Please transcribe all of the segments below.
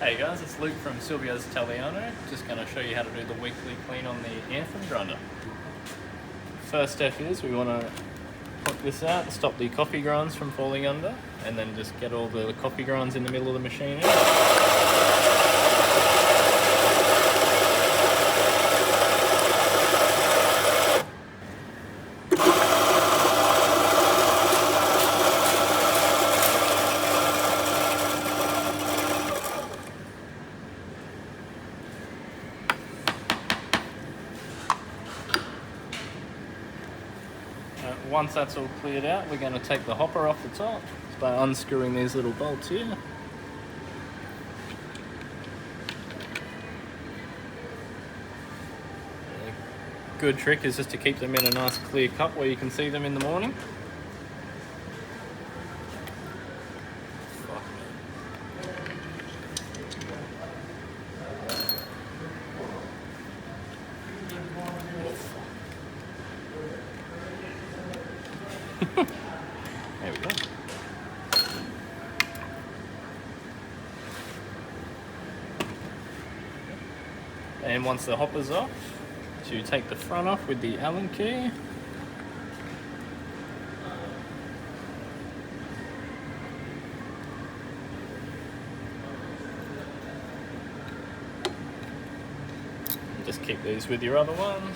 Hey guys, it's Luke from Silvio's Italiano. Just going to show you how to do the weekly clean on the Anthem grinder. First step is we want to put this out to stop the coffee grinds from falling under, and then just get all the coffee grinds in the middle of the machine out. Once that's all cleared out, we're going to take the hopper off the top by unscrewing these little bolts here. A good trick is just to keep them in a nice clear cup where you can see them in the morning. There we go. And once the hopper's off, to take the front off with the Allen key. Just keep these with your other ones.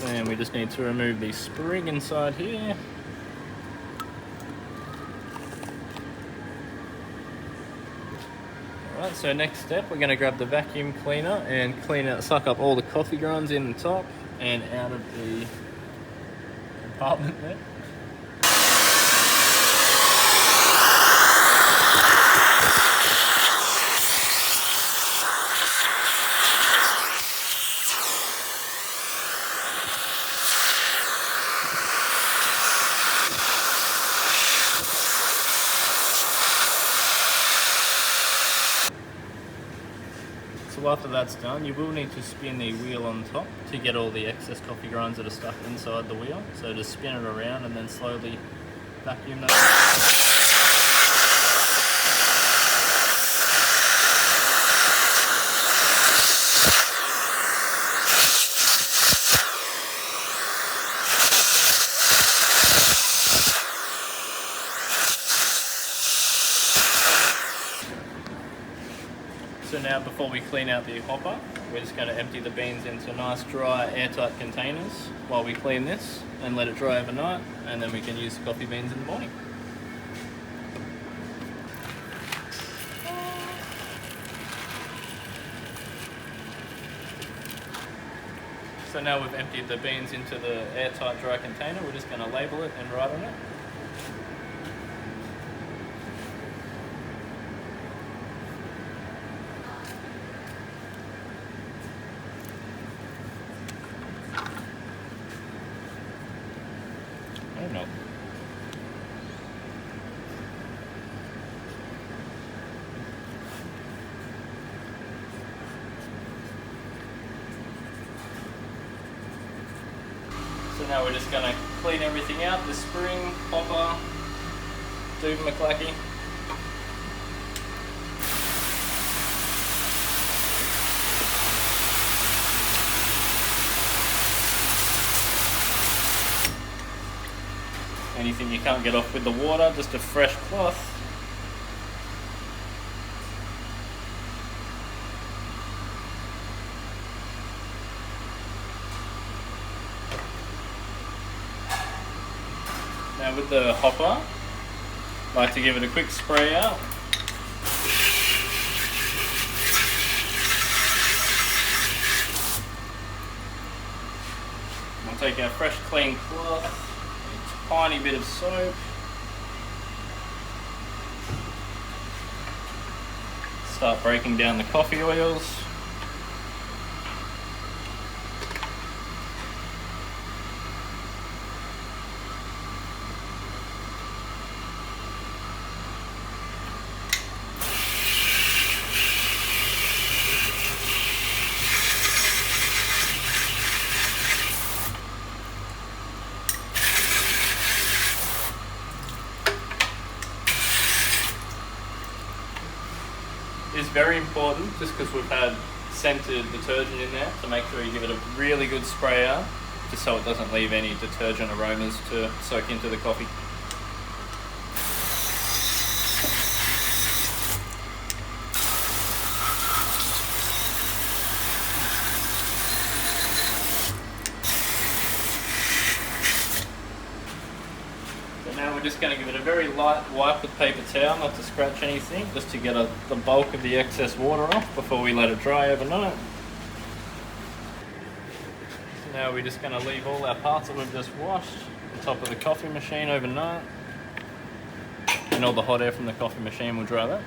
And we just need to remove the spring inside here. Alright, so next step, we're going to grab the vacuum cleaner and suck up all the coffee grinds in the top and out of the compartment there. So after that's done, you will need to spin the wheel on top to get all the excess coffee grinds that are stuck inside the wheel. So just spin it around and then slowly vacuum that. So now before we clean out the hopper, we're just going to empty the beans into nice dry airtight containers while we clean this and let it dry overnight, and then we can use the coffee beans in the morning. So now we've emptied the beans into the airtight dry container, we're just going to label it and write on it. No. So now we're just going to clean everything out, the spring, hopper, Duva McClacky. Anything you can't get off with the water, just a fresh cloth. Now with the hopper, I like to give it a quick spray out. We'll take our fresh clean cloth. Tiny bit of soap. Start breaking down the coffee oils. is very important just because we've had scented detergent in there, to make sure you give it a really good spray out, just so it doesn't leave any detergent aromas to soak into the coffee. Now we're just going to give it a very light wipe with paper towel, not to scratch anything, just to get the bulk of the excess water off before we let it dry overnight. So now we're just going to leave all our parts that we've just washed on top of the coffee machine overnight, and all the hot air from the coffee machine will dry that.